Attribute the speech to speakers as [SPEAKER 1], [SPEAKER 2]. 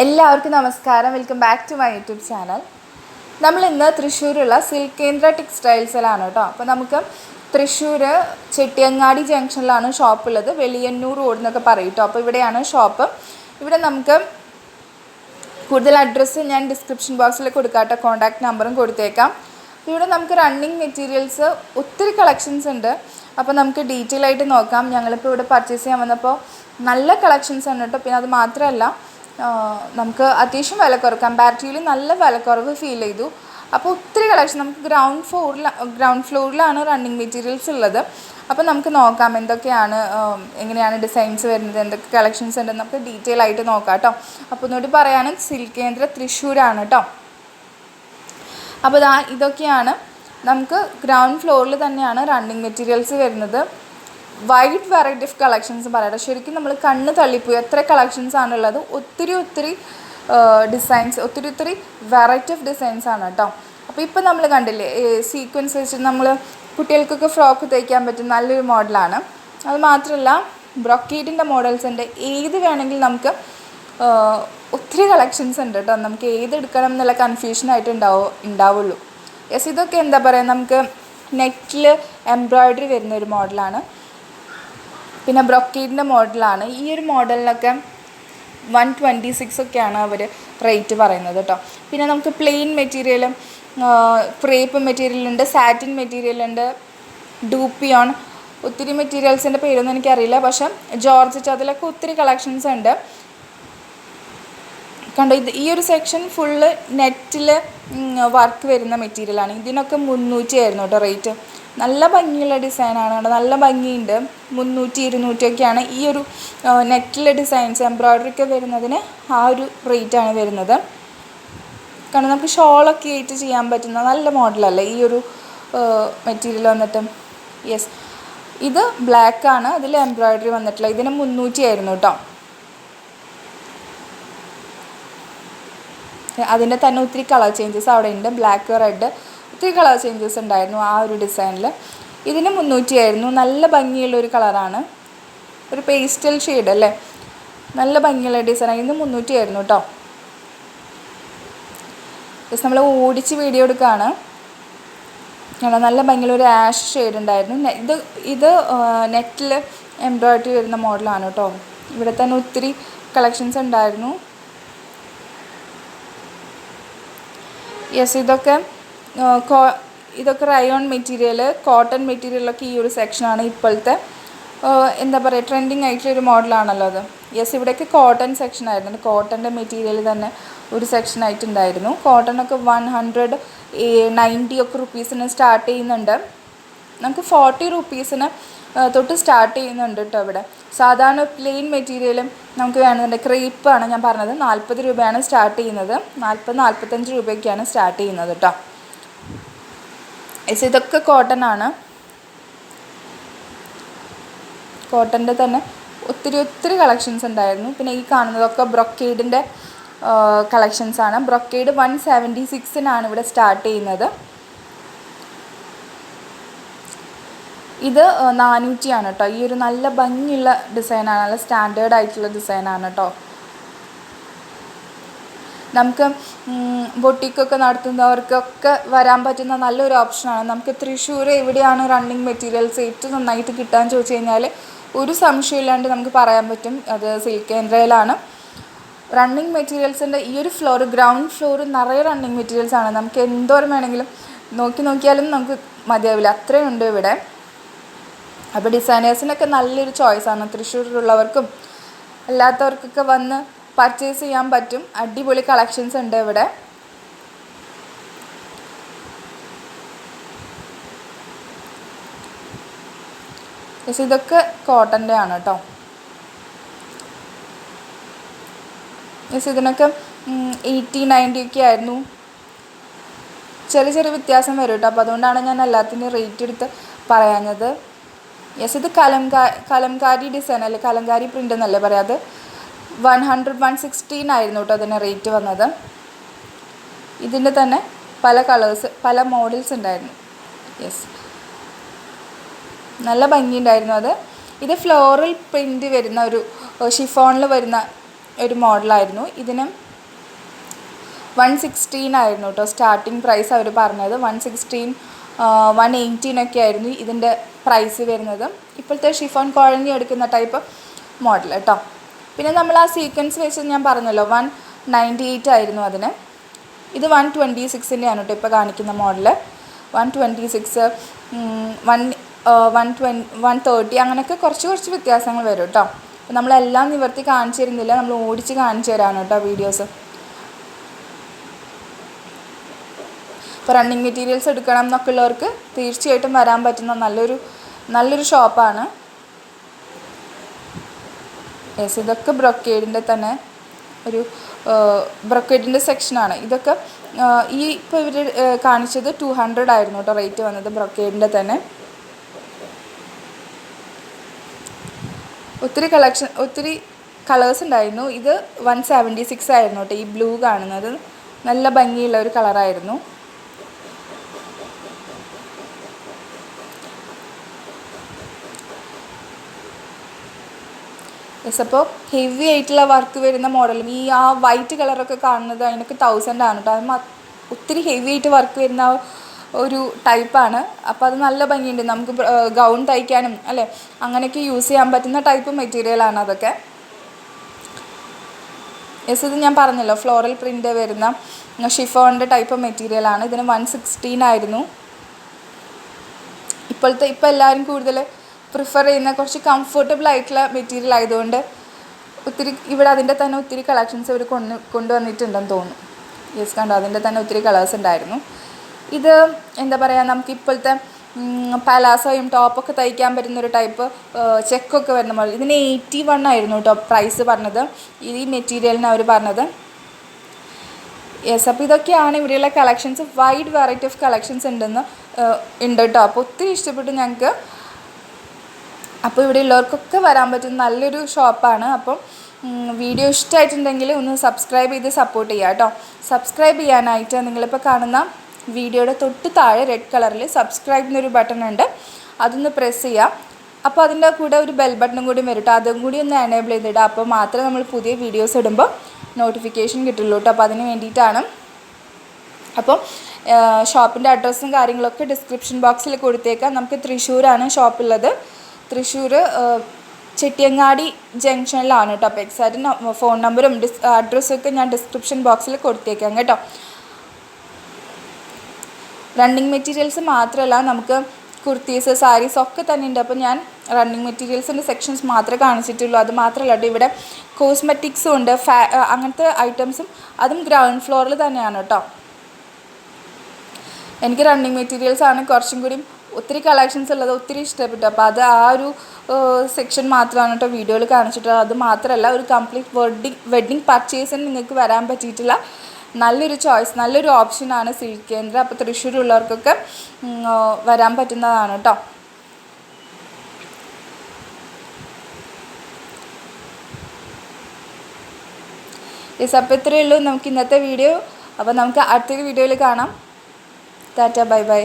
[SPEAKER 1] എല്ലാവർക്കും നമസ്കാരം. Welcome back to my YouTube channel. നമ്മൾ ഇന്ന് തൃശ്ശൂരുള്ള സിൽക്ക് കേന്ദ്ര ടെക്സ്റ്റൈൽസിലാണ് കേട്ടോ. അപ്പോൾ നമുക്ക് തൃശ്ശൂർ ചെട്ടിയങ്ങാടി ജംഗ്ഷനിലാണ് ഷോപ്പുള്ളത്. വെളിയന്നൂർ റോഡ് എന്നൊക്കെ പറയും കേട്ടോ. അപ്പോൾ ഇവിടെയാണ് ഷോപ്പ്. ഇവിടെ നമുക്ക് കൂടുതൽ അഡ്രസ്സ് ഞാൻ ഡിസ്ക്രിപ്ഷൻ ബോക്സിൽ കൊടുക്കാം കേട്ടോ. കോൺടാക്ട് നമ്പറും കൊടുത്തേക്കാം. ഇവിടെ നമുക്ക് റണ്ണിങ് മെറ്റീരിയൽസ് ഒത്തിരി കളക്ഷൻസ് ഉണ്ട്. അപ്പോൾ നമുക്ക് ഡീറ്റെയിൽ ആയിട്ട് നോക്കാം. ഞങ്ങളിപ്പോൾ ഇവിടെ പർച്ചേസ് ചെയ്യാൻ വന്നപ്പോൾ നല്ല കളക്ഷൻസ് ഉണ്ട് കേട്ടോ. പിന്നെ അത് മാത്രമല്ല, നമുക്ക് അത്യാവശ്യം വിലക്കുറവ്, കമ്പാരിറ്റീവ്ലി നല്ല വിലക്കുറവ് ഫീൽ ചെയ്തു. അപ്പോൾ ഒത്തിരി കളക്ഷൻ നമുക്ക് ഗ്രൗണ്ട് ഫ്ലോറിലാണ് റണ്ണിങ് മെറ്റീരിയൽസ് ഉള്ളത്. അപ്പോൾ നമുക്ക് നോക്കാം എന്തൊക്കെയാണ്, എങ്ങനെയാണ് ഡിസൈൻസ് വരുന്നത്, എന്തൊക്കെ കളക്ഷൻസ് ഉണ്ടെന്ന് നമുക്ക് ഡീറ്റെയിൽ ആയിട്ട് നോക്കാം കേട്ടോ. അപ്പോൾ ഒന്നുകൂടി പറയാനും സിൽക്ക് കേന്ദ്ര തൃശ്ശൂരാണ് കേട്ടോ. അപ്പോൾ ഇതൊക്കെയാണ് നമുക്ക് ഗ്രൗണ്ട് ഫ്ലോറിൽ തന്നെയാണ് റണ്ണിങ് മെറ്റീരിയൽസ് വരുന്നത്. വൈഡ് വെറൈറ്റി ഓഫ് കളക്ഷൻസ് പറയട്ടെ. ശരിക്കും നമ്മൾ കണ്ണ് തള്ളിപ്പോയി, എത്ര കളക്ഷൻസ് ആണുള്ളത്. ഒത്തിരി ഡിസൈൻസ്, ഒത്തിരി വെറൈറ്റി ഓഫ് ഡിസൈൻസ് ആണ് കേട്ടോ. അപ്പോൾ ഇപ്പോൾ നമ്മൾ കണ്ടില്ലേ, സീക്വൻസ് വെച്ച് നമ്മൾ കുട്ടികൾക്കൊക്കെ ഫ്രോക്ക് തയ്ക്കാൻ പറ്റും നല്ലൊരു മോഡലാണ്. അത് മാത്രമല്ല, ബ്രൊക്കേഡിൻ്റെ മോഡൽസ് ഉണ്ട്. ഏത് വേണമെങ്കിലും നമുക്ക് ഒത്തിരി കളക്ഷൻസ് ഉണ്ട് കേട്ടോ. നമുക്ക് ഏത് എടുക്കണം എന്നുള്ള കൺഫ്യൂഷനായിട്ട് ഉണ്ടാവുള്ളൂ. യെസ്, ഇതൊക്കെ എന്താ പറയുക, നമുക്ക് നെക്കിൽ എംബ്രോയ്ഡറി വരുന്നൊരു മോഡലാണ്. പിന്നെ ബ്രൊക്കേഡിൻ്റെ മോഡലാണ്. ഈ ഒരു മോഡലിനൊക്കെ 126 ഒക്കെയാണ് അവർ റേറ്റ് പറയുന്നത് കേട്ടോ. പിന്നെ നമുക്ക് പ്ലെയിൻ മെറ്റീരിയലും ക്രേപ്പ് മെറ്റീരിയലുണ്ട്, സാറ്റിൻ മെറ്റീരിയലുണ്ട്, ഡൂപ്പിയോൺ, ഒത്തിരി മെറ്റീരിയൽസിൻ്റെ പേരൊന്നും എനിക്കറിയില്ല. പക്ഷേ ജോർജറ്റ്, അതിലൊക്കെ ഒത്തിരി കളക്ഷൻസ് ഉണ്ട് കണ്ടോ. ഈ ഒരു സെക്ഷൻ ഫുള്ള് നെറ്റിൽ വർക്ക് വരുന്ന മെറ്റീരിയലാണ്. ഇതിനൊക്കെ 300 ആയിരുന്നു കേട്ടോ റേറ്റ്. നല്ല ഭംഗിയുള്ള ഡിസൈനാണ് കേട്ടോ, നല്ല ഭംഗിയുണ്ട്. 300, 200 ഒക്കെയാണ് ഈ ഒരു നെറ്റിലെ ഡിസൈൻസ്, എംബ്രോയ്ഡറി ഒക്കെ വരുന്നതിന് ആ ഒരു റേറ്റാണ് വരുന്നത്. കാരണം നമുക്ക് ഷോളൊക്കെ ആയിട്ട് ചെയ്യാൻ പറ്റുന്ന നല്ല മോഡലല്ലേ ഈ ഒരു മെറ്റീരിയൽ വന്നിട്ട്. യെസ്, ഇത് ബ്ലാക്കാണ്, അതിൽ എംബ്രോയ്ഡറി വന്നിട്ടില്ല. ഇതിന് 300 ആയിരുന്നു കേട്ടോ. അതിൻ്റെ തന്നെ ഒത്തിരി കളർ ചേഞ്ചസ് അവിടെ ഉണ്ട്. ബ്ലാക്ക്, റെഡ്, ഒത്തിരി കളർ ചേഞ്ചസ് ഉണ്ടായിരുന്നു ആ ഒരു ഡിസൈനിൽ. ഇതിന് 300 ആയിരുന്നു. നല്ല ഭംഗിയുള്ളൊരു കളറാണ്, ഒരു പേസ്റ്റൽ ഷെയ്ഡ് അല്ലേ, നല്ല ഭംഗിയുള്ള ഡിസൈനാണ്. ഇതിന് 300 ആയിരുന്നു കേട്ടോ. ജസ്റ്റ് നമ്മൾ ഓടിച്ച് വീഡിയോ എടുക്കുകയാണ്. നല്ല ഭംഗിയുള്ള ഒരു ആഷ് ഷെയ്ഡ് ഉണ്ടായിരുന്നു. ഇത് നെറ്റിൽ എംബ്രോയ്ഡറി വരുന്ന മോഡലാണ് കേട്ടോ. ഇവിടെ തന്നെ ഒത്തിരി കളക്ഷൻസ് ഉണ്ടായിരുന്നു. യെസ്, ഇതൊക്കെ റയോൺ മെറ്റീരിയൽ, കോട്ടൺ മെറ്റീരിയലൊക്കെ ഈ ഒരു സെക്ഷനാണ്. ഇപ്പോഴത്തെ എന്താ പറയുക, ട്രെൻഡിങ് ആയിട്ടുള്ളൊരു മോഡലാണല്ലോ അത്. യെസ്, ഇവിടെയൊക്കെ കോട്ടൺ സെക്ഷൻ ആയിരുന്നു. കോട്ടൻ്റെ മെറ്റീരിയൽ തന്നെ ഒരു സെക്ഷനായിട്ടുണ്ടായിരുന്നു. കോട്ടണൊക്കെ 190 ഒക്കെ റുപ്പീസിന് സ്റ്റാർട്ട് ചെയ്യുന്നുണ്ട്. നമുക്ക് 40 റുപ്പീസിന് തൊട്ട് സ്റ്റാർട്ട് ചെയ്യുന്നുണ്ട് കേട്ടോ ഇവിടെ. സാധാരണ പ്ലെയിൻ മെറ്റീരിയലും നമുക്ക് വേണമെന്നുണ്ട്. ക്രേപ്പാണ് ഞാൻ പറഞ്ഞത്, 40 രൂപയാണ് സ്റ്റാർട്ട് ചെയ്യുന്നത്. 40-45 രൂപയ്ക്കാണ് സ്റ്റാർട്ട് ചെയ്യുന്നത് കേട്ടോ. ഇതൊക്കെ കോട്ടൺ ആണ്. കോട്ടൻ്റെ തന്നെ ഒത്തിരി കളക്ഷൻസ് ഉണ്ടായിരുന്നു. പിന്നെ ഈ കാണുന്നതൊക്കെ ബ്രൊക്കേഡിൻ്റെ കളക്ഷൻസാണ്. ബ്രൊക്കേഡ് 176-നാണ് ഇവിടെ സ്റ്റാർട്ട് ചെയ്യുന്നത്. ഇത് 400 ആണ് കേട്ടോ. ഈ ഒരു നല്ല ഭംഗിയുള്ള ഡിസൈനാണ്, നല്ല സ്റ്റാൻഡേർഡ് ആയിട്ടുള്ള ഡിസൈനാണ് കേട്ടോ. നമുക്ക് ബൊട്ടിക്കൊക്കെ നടത്തുന്നവർക്കൊക്കെ വരാൻ പറ്റുന്ന നല്ലൊരു ഓപ്ഷനാണ്. നമുക്ക് തൃശ്ശൂർ എവിടെയാണ് റണ്ണിങ് മെറ്റീരിയൽസ് ഏറ്റവും നന്നായിട്ട് കിട്ടാൻ ചോദിച്ചു കഴിഞ്ഞാൽ ഒരു സംശയമില്ലാണ്ട് നമുക്ക് പറയാൻ പറ്റും, അത് സിൽക്ക് കേന്ദ്രയിലാണ്. റണ്ണിങ് മെറ്റീരിയൽസിൻ്റെ ഈ ഒരു ഫ്ലോർ, ഗ്രൗണ്ട് ഫ്ലോർ നിറയെ റണ്ണിങ് മെറ്റീരിയൽസാണ്. നമുക്ക് എന്തോരം വേണമെങ്കിലും നോക്കിയാലും നമുക്ക് മതിയാവില്ല, അത്രയുണ്ട് ഇവിടെ. അപ്പോൾ ഡിസൈനേഴ്സിനൊക്കെ നല്ലൊരു ചോയ്സാണ്. തൃശ്ശൂരിലുള്ളവർക്കും അല്ലാത്തവർക്കൊക്കെ വന്ന് പർച്ചേസ് ചെയ്യാൻ പറ്റും. അടിപൊളി കളക്ഷൻസ് ഉണ്ട് ഇവിടെ. പക്ഷേ ഇതൊക്കെ കോട്ടൻ്റെ ആണ് കേട്ടോ. ഇതിനൊക്കെ 80-90 ഒക്കെ ആയിരുന്നു. ചെറിയ വ്യത്യാസം വരും കേട്ടോ. അപ്പോൾ അതുകൊണ്ടാണ് ഞാൻ എല്ലാത്തിൻ്റെയും റേറ്റ് എടുത്ത് പറയാഞ്ഞത്. യെസ്, ഇത് കലംകാരി ഡിസൈൻ അല്ലേ, കലംകാരി പ്രിൻ്റ് എന്നല്ലേ പറയാം. അത് 116 ആയിരുന്നു കേട്ടോ അതിന് റേറ്റ് വന്നത്. ഇതിൻ്റെ തന്നെ പല കളേഴ്സ്, പല മോഡൽസ് ഉണ്ടായിരുന്നു. യെസ്, നല്ല ഭംഗിയുണ്ടായിരുന്നു അത്. ഇത് ഫ്ലോറൽ പ്രിൻ്റ് വരുന്ന ഒരു ഷിഫോണിൽ വരുന്ന ഒരു മോഡലായിരുന്നു. ഇതിനും 116 ആയിരുന്നു കേട്ടോ സ്റ്റാർട്ടിങ് പ്രൈസ് അവർ പറഞ്ഞത്. 116, 118 ആയിരുന്നു ഇതിൻ്റെ പ്രൈസ് വരുന്നത്. ഇപ്പോഴത്തെ ഷിഫോൺ കോളനി എടുക്കുന്ന ടൈപ്പ് മോഡൽ കേട്ടോ. പിന്നെ നമ്മൾ ആ സീക്വൻസ് വെച്ച് ഞാൻ പറഞ്ഞല്ലോ 198 ആയിരുന്നു അതിന്. ഇത് 126-ൻ്റെ ആണ് കേട്ടോ ഇപ്പോൾ കാണിക്കുന്ന മോഡൽ. 126, 130 അങ്ങനെയൊക്കെ കുറച്ച് വ്യത്യാസങ്ങൾ വരും കേട്ടോ. അപ്പോൾ നമ്മളെല്ലാം നിവർത്തി കാണിച്ചു തരുന്നില്ല, നമ്മൾ ഓടിച്ച് കാണിച്ചു തരാണ് കേട്ടോ വീഡിയോസ്. ഇപ്പോൾ റണ്ണിങ് മെറ്റീരിയൽസ് എടുക്കണം എന്നൊക്കെ ഉള്ളവർക്ക് തീർച്ചയായിട്ടും വരാൻ പറ്റുന്ന നല്ലൊരു ഷോപ്പാണ്. യെസ്, ഇതൊക്കെ ബ്രൊക്കേഡിൻ്റെ തന്നെ ഒരു ബ്രൊക്കേഡിൻ്റെ സെക്ഷനാണ്. ഇതൊക്കെ ഇപ്പോൾ ഇവർ കാണിച്ചത് 200 ആയിരുന്നു കേട്ടോ റേറ്റ് വന്നത് ബ്രൊക്കേഡിൻ്റെ തന്നെ. ഒത്തിരി കളേഴ്സ് ഉണ്ടായിരുന്നു. ഇത് 176 ആയിരുന്നു കേട്ടോ. ഈ ബ്ലൂ കാണുന്നത് നല്ല ഭംഗിയുള്ള ഒരു കളറായിരുന്നു. യെസ്, അപ്പോൾ ഹെവി ആയിട്ടുള്ള വർക്ക് വരുന്ന മോഡലും ഈ ആ വൈറ്റ് കളറൊക്കെ കാണുന്നത് അതിനൊക്കെ 1000 ആണ് കേട്ടോ. അത് ഒത്തിരി ഹെവി ആയിട്ട് വർക്ക് വരുന്ന ഒരു ടൈപ്പാണ്. അപ്പോൾ അത് നല്ല ഭംഗിയുണ്ട്, നമുക്ക് ഗൗൺ തയ്ക്കാനും അല്ലേ അങ്ങനെയൊക്കെ യൂസ് ചെയ്യാൻ പറ്റുന്ന ടൈപ്പ് മെറ്റീരിയലാണ് അതൊക്കെ. യെസ്, ഇത് ഞാൻ പറഞ്ഞല്ലോ ഫ്ലോറൽ പ്രിൻ്റ് വരുന്ന ഷിഫോണിൻ്റെ ടൈപ്പ് മെറ്റീരിയലാണ്. ഇതിന് 116 ആയിരുന്നു. ഇപ്പോൾ എല്ലാവരും കൂടുതൽ പ്രിഫർ ചെയ്യുന്ന കുറച്ച് കംഫർട്ടബിൾ ആയിട്ടുള്ള മെറ്റീരിയൽ ആയതുകൊണ്ട് ഇവിടെ അതിൻ്റെ തന്നെ ഒത്തിരി കളക്ഷൻസ് ഇവർ കൊണ്ടുവന്നിട്ടുണ്ടെന്ന് തോന്നുന്നു. യെസ്, കണ്ടോ, അതിൻ്റെ തന്നെ ഒത്തിരി കളേഴ്സ് ഉണ്ടായിരുന്നു. ഇത് എന്താ പറയുക, നമുക്ക് ഇപ്പോഴത്തെ പലാസോയും ടോപ്പൊക്കെ തയ്ക്കാൻ പറ്റുന്നൊരു ടൈപ്പ് ചെക്കൊക്കെ വരുന്ന മോഡൽ. ഇതിന് 81 ആയിരുന്നു കേട്ടോ പ്രൈസ് പറഞ്ഞത്, ഈ മെറ്റീരിയലിന് അവർ പറഞ്ഞത്. യെസ്, അപ്പോൾ ഇതൊക്കെയാണ് ഇവിടെയുള്ള collections. Wide variety of collections ഉണ്ട് കേട്ടോ. അപ്പോൾ ഒത്തിരി ഇഷ്ടപ്പെട്ടു ഞങ്ങൾക്ക്. അപ്പോൾ ഇവിടെ ഉള്ളവർക്കൊക്കെ വരാൻ പറ്റുന്ന നല്ലൊരു ഷോപ്പാണ്. അപ്പം വീഡിയോ ഇഷ്ടമായിട്ടുണ്ടെങ്കിൽ ഒന്ന് സബ്സ്ക്രൈബ് ചെയ്ത് സപ്പോർട്ട് ചെയ്യുക കേട്ടോ. സബ്സ്ക്രൈബ് ചെയ്യാനായിട്ട് നിങ്ങളിപ്പോൾ കാണുന്ന വീഡിയോയുടെ തൊട്ട് താഴെ റെഡ് കളറിൽ സബ്സ്ക്രൈബ് എന്നൊരു ബട്ടൺ ഉണ്ട്, അതൊന്ന് പ്രസ് ചെയ്യുക. അപ്പോൾ അതിൻ്റെ കൂടെ ഒരു ബെൽ ബട്ടണും കൂടി വരും കേട്ടോ, അതും കൂടി ഒന്ന് എനേബിൾ ചെയ്തിടുക. അപ്പോൾ മാത്രമേ നമ്മൾ പുതിയ വീഡിയോസ് ഇടുമ്പോൾ നോട്ടിഫിക്കേഷൻ കിട്ടുള്ളൂ കേട്ടോ. അപ്പോൾ അതിന് വേണ്ടിയിട്ടാണ്. അപ്പോൾ ഷോപ്പിൻ്റെ അഡ്രസ്സും കാര്യങ്ങളൊക്കെ ഡിസ്ക്രിപ്ഷൻ ബോക്സിൽ കൊടുത്തേക്കാം. നമുക്ക് തൃശ്ശൂരാണ് ഷോപ്പുള്ളത്. തൃശ്ശൂർ ചെട്ടിയങ്ങാടി ജംഗ്ഷനിലാണ് കേട്ടോ. അപ്പോൾ എക്സാക്റ്റ് ഫോൺ നമ്പറും അഡ്രസ്സൊക്കെ ഞാൻ ഡിസ്ക്രിപ്ഷൻ ബോക്സിൽ കൊടുത്തേക്കാം കേട്ടോ. റണ്ണിങ് മെറ്റീരിയൽസ് മാത്രമല്ല, നമുക്ക് കുർത്തീസ്, സാരീസ് ഒക്കെ തന്നെ ഉണ്ട്. അപ്പോൾ ഞാൻ റണ്ണിങ് മെറ്റീരിയൽസിൻ്റെ സെക്ഷൻസ് മാത്രമേ കാണിച്ചിട്ടുള്ളൂ. അത് മാത്രമല്ല കേട്ടോ, ഇവിടെ കോസ്മെറ്റിക്സും ഉണ്ട്, അങ്ങനത്തെ ഐറ്റംസും അതും ഗ്രൗണ്ട് ഫ്ലോറിൽ തന്നെയാണ് കേട്ടോ. എനിക്ക് റണ്ണിങ് മെറ്റീരിയൽസാണ് കുറച്ചും കൂടി ഒത്തിരി കളക്ഷൻസ് ഉള്ളത് ഒത്തിരി ഇഷ്ടപ്പെട്ടു. അപ്പോൾ അത് ആ ഒരു സെക്ഷൻ മാത്രമാണ് കേട്ടോ വീഡിയോയിൽ കാണിച്ചിട്ടുള്ളത്. അത് മാത്രമല്ല, ഒരു കംപ്ലീറ്റ് വെഡ്ഡിങ് പർച്ചേസിന് നിങ്ങൾക്ക് വരാൻ പറ്റിയിട്ടുള്ള നല്ലൊരു ചോയ്സ്, നല്ലൊരു ഓപ്ഷനാണ് സിൽക്ക് കേന്ദ്ര. അപ്പോൾ തൃശ്ശൂരുള്ളവർക്കൊക്കെ വരാൻ പറ്റുന്നതാണ് കേട്ടോ. യെസ്, അപ്പോൾ ഇത്രയേ ഉള്ളൂ നമുക്ക് ഇന്നത്തെ വീഡിയോ. അപ്പോൾ നമുക്ക് അടുത്തൊരു വീഡിയോയിൽ കാണാം. Tata, bye bye.